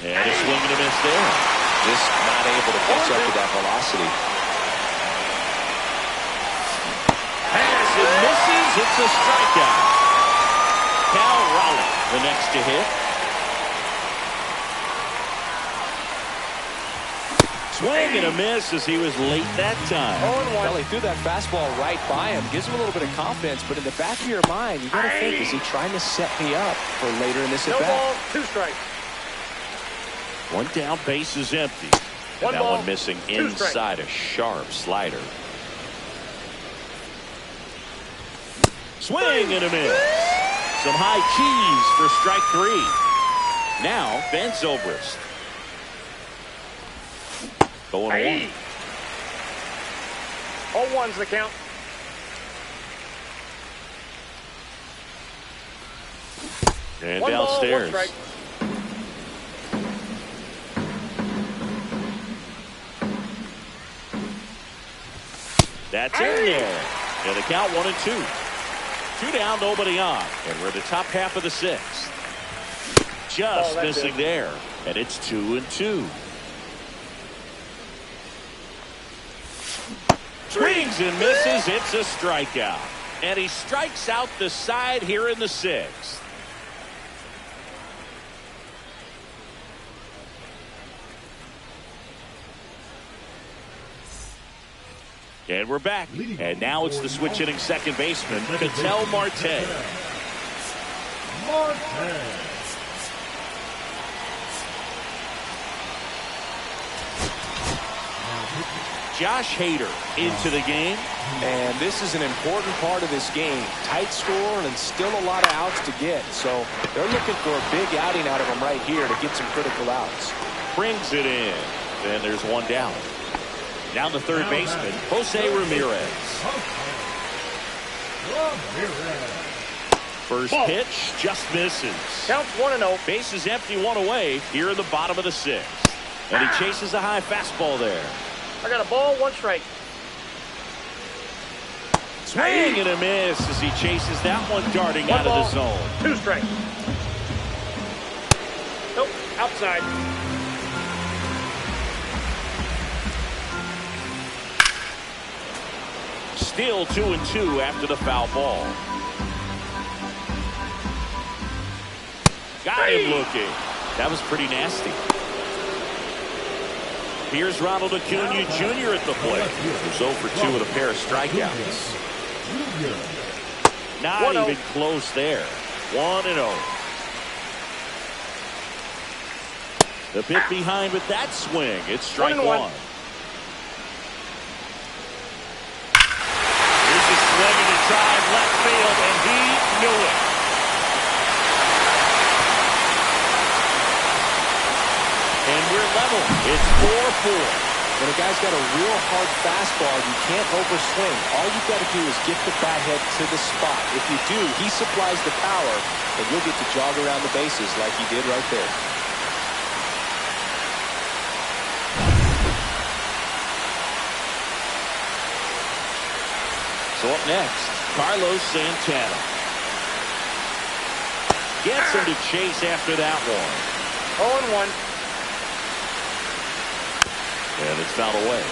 [SPEAKER 1] And a swing and a miss there.
[SPEAKER 2] Just not able to catch up to that velocity.
[SPEAKER 1] Pass and misses. It's a strikeout. Cal Raleigh, the next to hit. Swing and a miss as he was late that time.
[SPEAKER 2] Well, he threw that fastball right by him. Gives him a little bit of confidence, but in the back of your mind, you got to think, is he trying to set me up for later in this
[SPEAKER 3] No
[SPEAKER 2] at-bat?
[SPEAKER 3] ball, 2 strikes.
[SPEAKER 1] One down, base is empty. And
[SPEAKER 3] One
[SPEAKER 1] that
[SPEAKER 3] ball,
[SPEAKER 1] one missing
[SPEAKER 3] 2
[SPEAKER 1] inside a sharp slider. Swing and a miss. Some high keys for strike 3. Now, Ben Zobrist. Going 1.
[SPEAKER 3] 0-1's the count.
[SPEAKER 1] And
[SPEAKER 3] 1 ball, 1
[SPEAKER 1] downstairs.
[SPEAKER 3] strike.
[SPEAKER 1] That's in there. And the count 1-2. 2 down, nobody on. And we're at the top half of the 6th. Just missing there. And it's 2-2. Swings and misses. It's a strikeout. And he strikes out the side here in the 6th. And we're back. And now it's the switch hitting second baseman, Ketel Marte. Josh Hader into the game.
[SPEAKER 2] And this is an important part of this game. Tight score and still a lot of outs to get. So they're looking for a big outing out of him right here to get some critical outs.
[SPEAKER 1] Brings it in. And there's 1 down. Now the third baseman, Jose Ramirez. First pitch just misses.
[SPEAKER 3] Counts 1-0.
[SPEAKER 1] Base is empty, 1 away here in the bottom of the 6th. And he chases a high fastball there.
[SPEAKER 3] I got a ball, 1 strike.
[SPEAKER 1] Swing and a miss as he chases that one darting out of the zone.
[SPEAKER 3] 2 strikes. Nope, outside.
[SPEAKER 1] Still 2-2 after the foul ball. Got him looking. That was pretty nasty. Here's Ronald Acuna Jr. at the plate. He's 0 for 2 with a pair of strikeouts. Not even close there. 1-0. The bit behind with that swing. It's strike 1. Here's a swing and a drive left field, and he knew it. And we're level. It's 4-4.
[SPEAKER 2] When a guy's got a real hard fastball, you can't overswing. All you've got to do is get the bat head to the spot. If you do, he supplies the power, and you'll get to jog around the bases like he did right there.
[SPEAKER 1] So up next, Carlos Santana. Gets him to chase after that one.
[SPEAKER 3] 0-1.
[SPEAKER 1] And it's fouled away.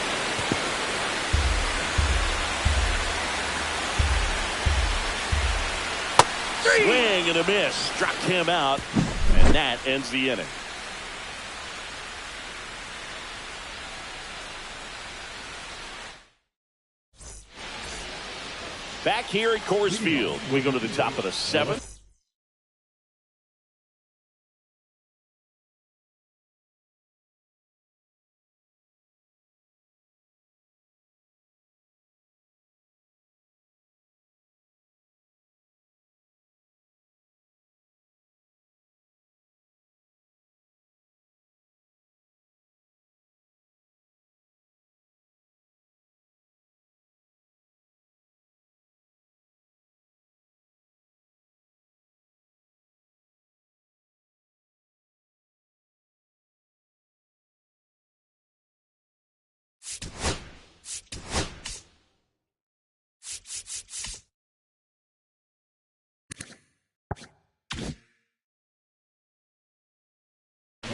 [SPEAKER 1] Swing and a miss. Struck him out. And that ends the inning. Back here at Coors Field, we go to the top of the 7th.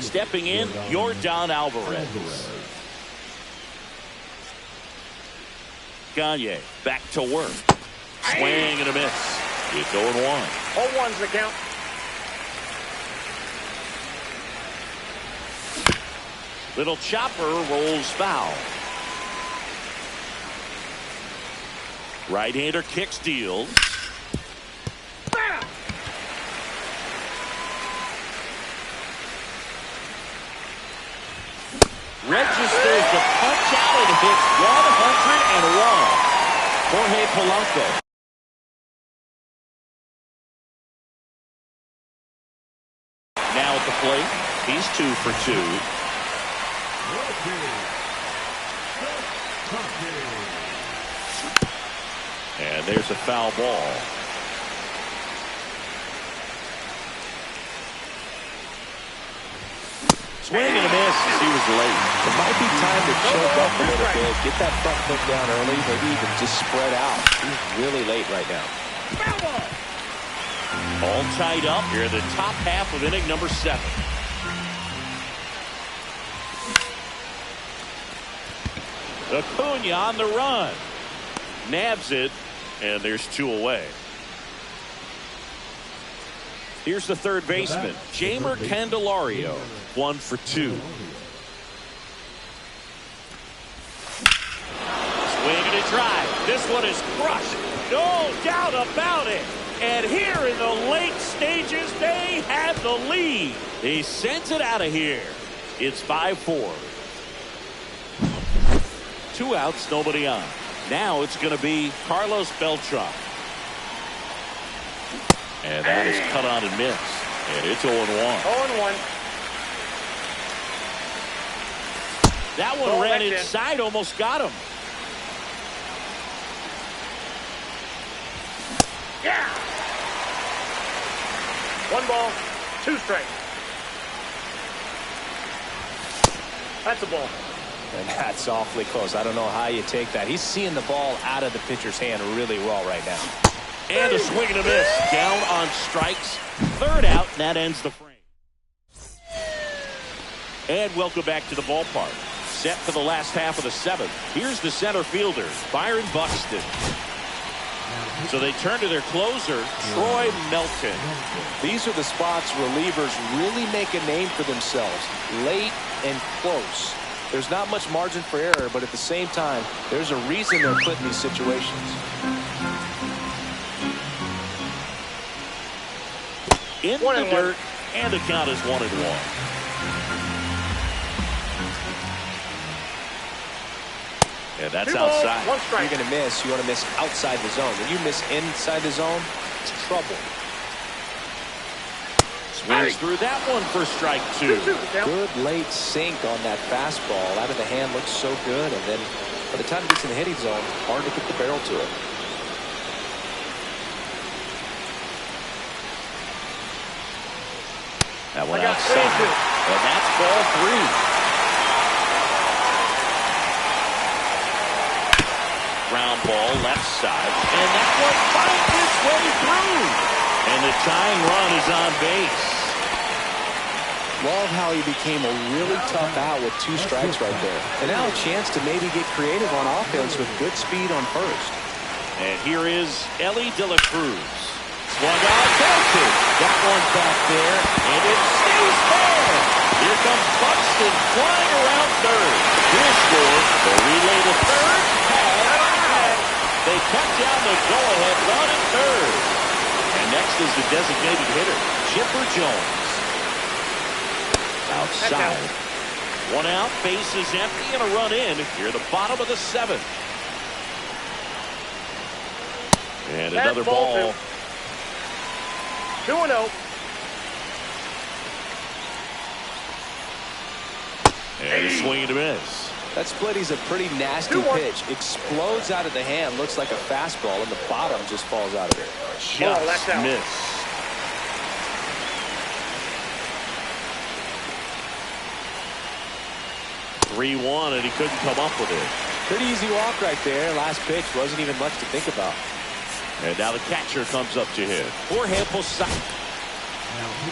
[SPEAKER 1] Stepping in, Yordan Alvarez. Gagne back to work. Swing and a miss. It's 0-1.
[SPEAKER 3] 0-1's the count.
[SPEAKER 1] Little chopper rolls foul. Right-hander kick steals. Registers the punch out and hits 101. Jorge Polanco. Now at the plate, he's 2 for 2. And there's a foul ball. Swing and a miss as he was late.
[SPEAKER 2] It might be time to choke up a little bit. Get that front foot down early. Maybe even just spread out. He's really late right now.
[SPEAKER 1] All tied up here in the top half of inning number 7. Acuna on the run. Nabs it, and there's 2 away. Here's the third baseman, Jeimer Candelario, 1 for 2. Swing and a drive. This one is crushed. No doubt about it. And here in the late stages, they have the lead. He sends it out of here. It's 5-4. 2 outs, nobody on. Now it's going to be Carlos Beltran. And that is cut on and missed. And it's 0-1.
[SPEAKER 3] 0-1.
[SPEAKER 1] That one ran inside, almost got him.
[SPEAKER 3] Yeah. 1 ball, 2 strikes. That's a ball.
[SPEAKER 2] And that's awfully close. I don't know how you take that. He's seeing the ball out of the pitcher's hand really well right now.
[SPEAKER 1] And a swing and a miss. Down on strikes. Third out, and that ends the frame. And welcome back to the ballpark. Set for the last half of the seventh. Here's the center fielder, Byron Buxton. So they turn to their closer, Troy Melton.
[SPEAKER 2] These are the spots relievers really make a name for themselves. Late and close. There's not much margin for error, but at the same time, there's a reason they're put in these situations.
[SPEAKER 1] In the dirt, and the count is 1-1. And that's outside.
[SPEAKER 2] You're going to miss. You want to miss outside the zone. When you miss inside the zone, it's trouble.
[SPEAKER 1] Swings through that one for strike 2.
[SPEAKER 2] Good late sink on that fastball. Out of the hand looks so good. And then by the time it gets in the hitting zone, hard to get the barrel to it.
[SPEAKER 1] That one outside. And that's ball 3. Ground ball left side, and that one finds its way through. And the tying run is on base.
[SPEAKER 2] Love how he became a really tough out with 2 strikes right there. And now a chance to maybe get creative on offense with good speed on first.
[SPEAKER 1] And here is Ellie De La Cruz. Swung out, belted. Got one back there, and it stays there. Here comes Buxton flying around third. He'll score. They'll relay to third. They cut down the go-ahead run at third. And next is the designated hitter, Chipper Jones. Outside. One out, base is empty, and a run in. Here the bottom of the 7th. And another ball.
[SPEAKER 3] 2-0.
[SPEAKER 1] And a swing and a miss.
[SPEAKER 2] That splitty's a pretty nasty pitch. Explodes out of the hand. Looks like a fastball, and the bottom just falls out of it.
[SPEAKER 1] Just missed. (3-1), and he couldn't come up with it.
[SPEAKER 2] Pretty easy walk right there. Last pitch wasn't even much to think about.
[SPEAKER 1] And now the catcher comes up to hit. Jorge Posada.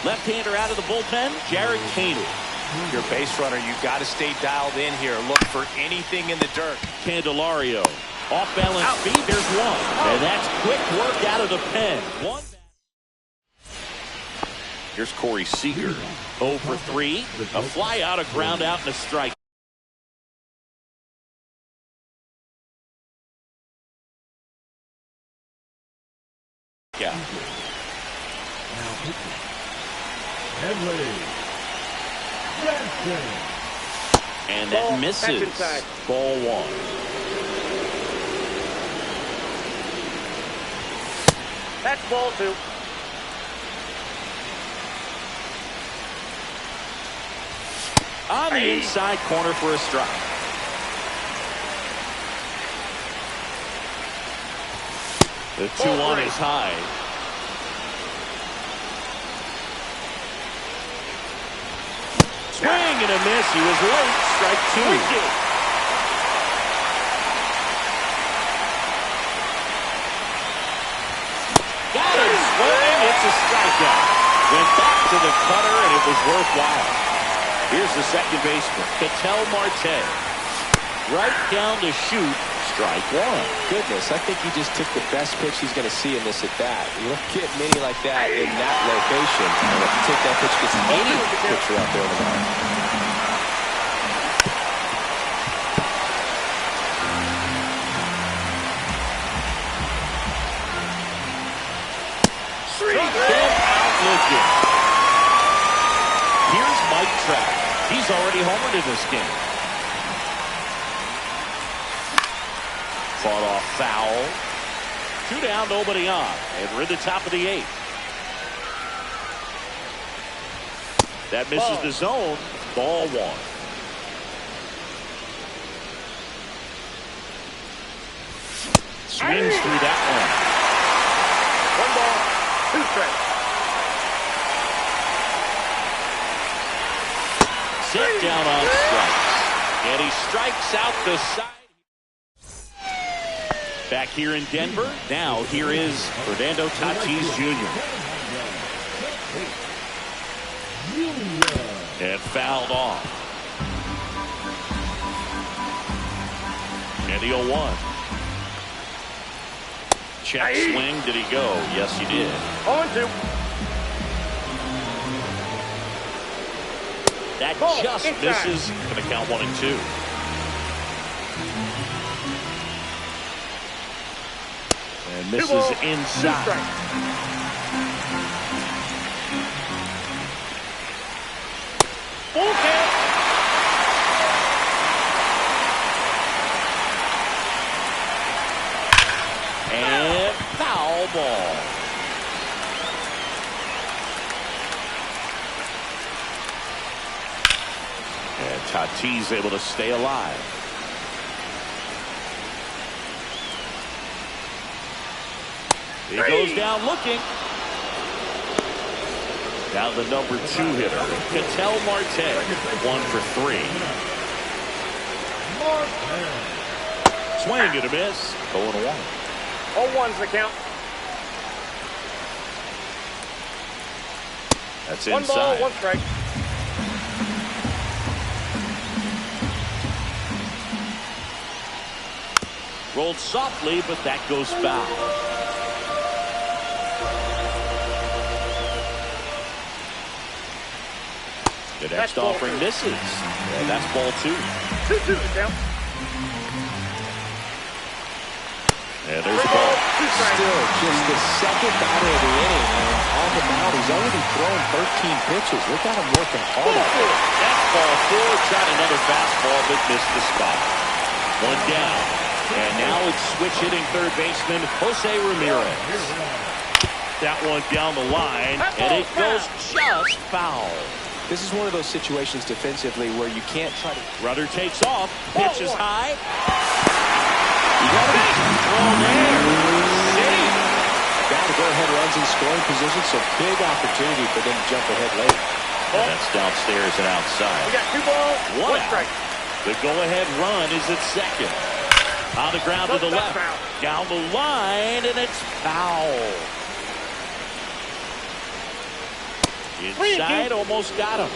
[SPEAKER 1] Left-hander out of the bullpen, Jared Koenig.
[SPEAKER 2] Your base runner, you've got to stay dialed in here. Look for anything in the dirt.
[SPEAKER 1] Candelario. Off-balance feet, there's one. And that's quick work out of the pen. One. Here's Corey Seager. 0 for 3. A fly out, a ground out, and a strike. Yeah. And that misses. Ball 1.
[SPEAKER 3] That's ball 2.
[SPEAKER 1] On the inside corner for a strike. The 2-1 is high. Swing and a miss. He was late. Strike 2. Got it. Swing. It's a strikeout. Went back to the cutter, and it was worthwhile. Here's the second baseman, Ketel Marte. Right down to shoot. Strike 1.
[SPEAKER 2] Goodness, I think he just took the best pitch he's going to see in this at bat. You don't get many like that in that location. And if you take that pitch against any pitcher out there on the mound.
[SPEAKER 1] Struck him out looking. Here's Mike Trout. He's already homered in this game. Fought off foul. 2 down, nobody on. And we're in the top of the 8th. That misses the zone. Ball 1. Swings through that one.
[SPEAKER 3] 1 ball, 2 strikes.
[SPEAKER 1] Set down on strikes. And he strikes out the side. Back here in Denver, now here is Fernando Tatis Jr. And fouled off. And the 0-1. Check swing. Did he go? Yes, he did.
[SPEAKER 3] 0-2.
[SPEAKER 1] That
[SPEAKER 3] Ball
[SPEAKER 1] just
[SPEAKER 3] inside.
[SPEAKER 1] misses. Going to count 1-2. And misses
[SPEAKER 3] 2 balls, 2
[SPEAKER 1] inside.
[SPEAKER 3] strikes. Full count.
[SPEAKER 1] And foul ball. And Tatis able to stay alive. He goes down looking. Now the number 2 hitter, Ketel Marte, 1 for 3. Swing and a miss. 0-1.
[SPEAKER 3] 0-1's the count.
[SPEAKER 1] That's
[SPEAKER 3] 1 ball,
[SPEAKER 1] inside.
[SPEAKER 3] 1 strike.
[SPEAKER 1] Rolled softly, but that goes foul. The next offering misses. And that's ball 2.
[SPEAKER 3] 2-2 the count.
[SPEAKER 1] And there's the ball.
[SPEAKER 2] Still just the second batter of the inning, and on the mound, he's already thrown 13 pitches. Look at him working hard out there.
[SPEAKER 1] That's ball 4. Tried another fastball, but missed the spot. 1 down. And now it's switch hitting third baseman Jose Ramirez. That one down the line, and it goes just foul.
[SPEAKER 2] This is one of those situations defensively where you can't try to.
[SPEAKER 1] Runner takes off. Pitch is high. You got to throw there. City.
[SPEAKER 2] Got to go ahead, runs in scoring position, so big opportunity for them to jump ahead late.
[SPEAKER 1] And that's downstairs and outside.
[SPEAKER 3] We got 2 balls, 1
[SPEAKER 1] out.
[SPEAKER 3] strike.
[SPEAKER 1] The go-ahead run is at second. On the ground to the left.
[SPEAKER 3] Foul.
[SPEAKER 1] Down the line, and it's foul. Inside, almost got him.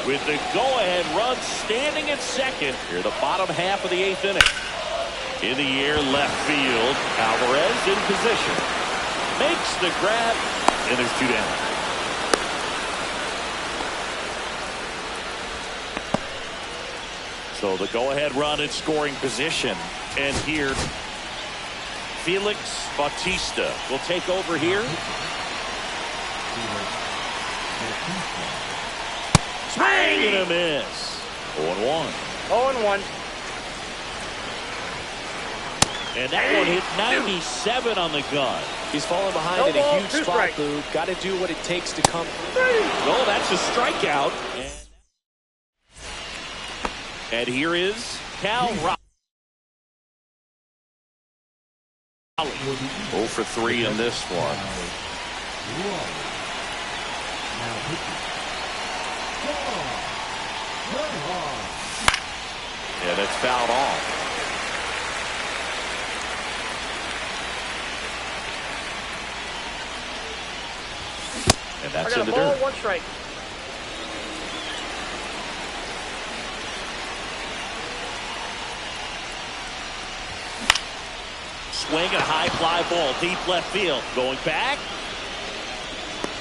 [SPEAKER 1] With the go-ahead run standing at second, here the bottom half of the 8th inning. In the air, left field. Alvarez in position. Makes the grab, and there's 2 down. So the go-ahead run in scoring position. And here, Felix Bautista will take over here. Swing and a miss. 0-1.
[SPEAKER 3] 0-1.
[SPEAKER 1] And that one hit 97 on the gun.
[SPEAKER 2] He's falling behind in a
[SPEAKER 3] ball,
[SPEAKER 2] huge
[SPEAKER 3] 2
[SPEAKER 2] spot,
[SPEAKER 3] strikes.
[SPEAKER 2] Lou. Got to do what it takes to come.
[SPEAKER 1] Oh, that's a strikeout. And here is Cal Raleigh. 0 for 3 in this one. And it's fouled off. And that's in the
[SPEAKER 3] ball,
[SPEAKER 1] dirt.
[SPEAKER 3] 1 strike.
[SPEAKER 1] Swing and a high fly ball, deep left field. Going back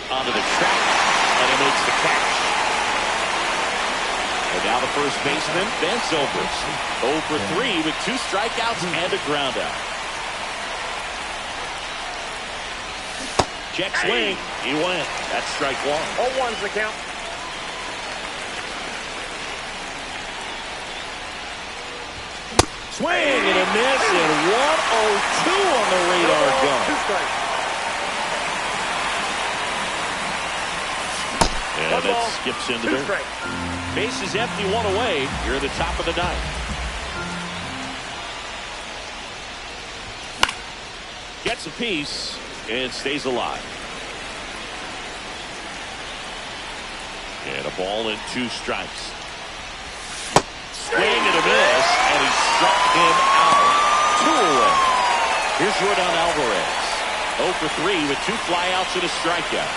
[SPEAKER 1] onto the track, and he makes the catch. And now the first baseman bends over. 0 for 3 with 2 strikeouts and a ground out. Check swing. He went. That's strike 1.
[SPEAKER 3] 0-1's the count.
[SPEAKER 1] Swing and a miss, and 102 on the radar gun.
[SPEAKER 3] 2 strikes.
[SPEAKER 1] And it skips into
[SPEAKER 3] 2
[SPEAKER 1] dirt.
[SPEAKER 3] strikes.
[SPEAKER 1] Base is empty, 1 away. You're at the top of the 9th. Gets a piece and stays alive. A ball and 2 strikes. Swing and a miss, and he struck him out. 2 away. Here's Jordan Alvarez. 0 for 3 with 2 flyouts and a strikeout.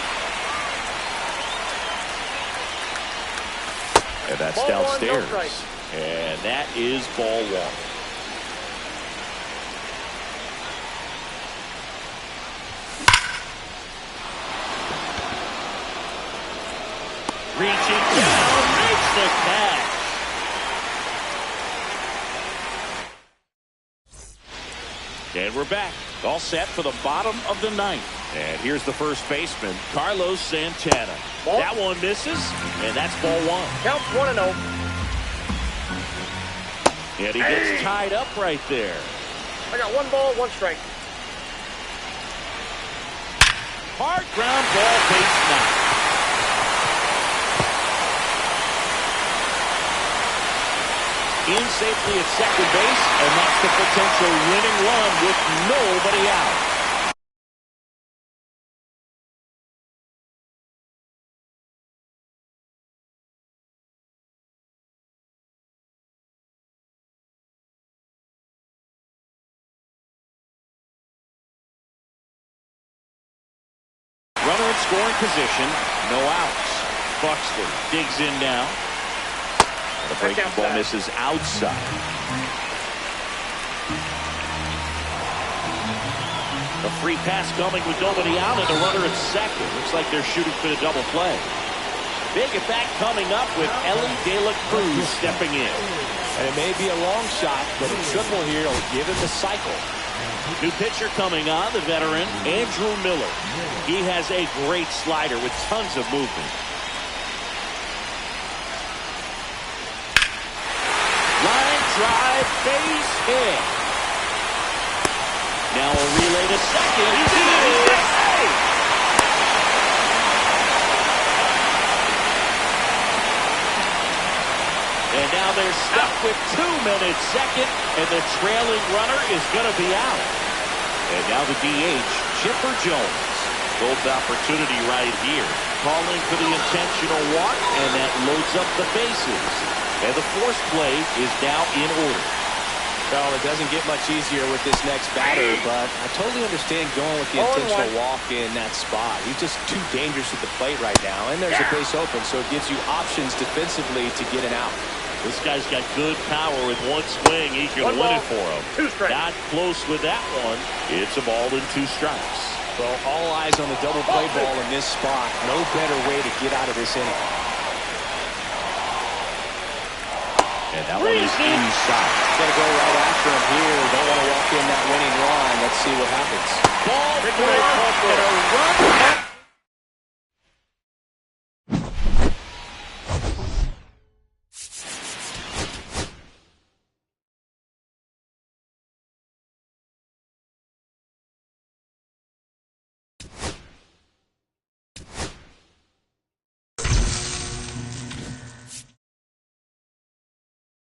[SPEAKER 1] And that's
[SPEAKER 3] Ball
[SPEAKER 1] downstairs.
[SPEAKER 3] 1, no strike.
[SPEAKER 1] And that is ball 1. Reaching down, makes the catch. And we're back. All set for the bottom of the 9th. And here's the first baseman, Carlos Santana.
[SPEAKER 3] Ball.
[SPEAKER 1] That one misses, and that's ball 1.
[SPEAKER 3] Counts 1-0.
[SPEAKER 1] And he gets tied up right there.
[SPEAKER 3] I got 1 ball, 1 strike.
[SPEAKER 1] Hard ground ball, base 9. In safely at second base, and that's the potential winning run with nobody out. Runner in scoring position, no outs. Buxton digs in now. The breaking ball misses outside. A free pass coming with nobody out and a runner at second. Looks like they're shooting for the double play. Big at bat coming up with Ellie De La Cruz stepping in.
[SPEAKER 2] And it may be a long shot, but a triple here will give him the cycle.
[SPEAKER 1] New pitcher coming on, the veteran, Andrew Miller. He has a great slider with tons of movement. Line drive, base hit. Now a relay to second. He's in. And now they're stuck with 2 men at second, and the trailing runner is going to be out. And now the DH, Chipper Jones. Both opportunity right here. Calling for the intentional walk, and that loads up the bases. And the force play is now in order.
[SPEAKER 2] Well, it doesn't get much easier with this next batter, but I totally understand going with the intentional walk in that spot. He's just too dangerous at the plate right now, and there's a base open, so it gives you options defensively to get an out.
[SPEAKER 1] This guy's got good power. With 1 swing, he can win it for him.
[SPEAKER 3] 2 strikes.
[SPEAKER 1] Not close with that one. It's a ball and 2 strikes.
[SPEAKER 2] Well, all eyes on the double play ball in this spot. No better way to get out of this inning.
[SPEAKER 1] And that one is inside.
[SPEAKER 2] Got to go right after him here. Don't want to walk in that winning run. Let's see what happens.
[SPEAKER 1] Ball 4 and a run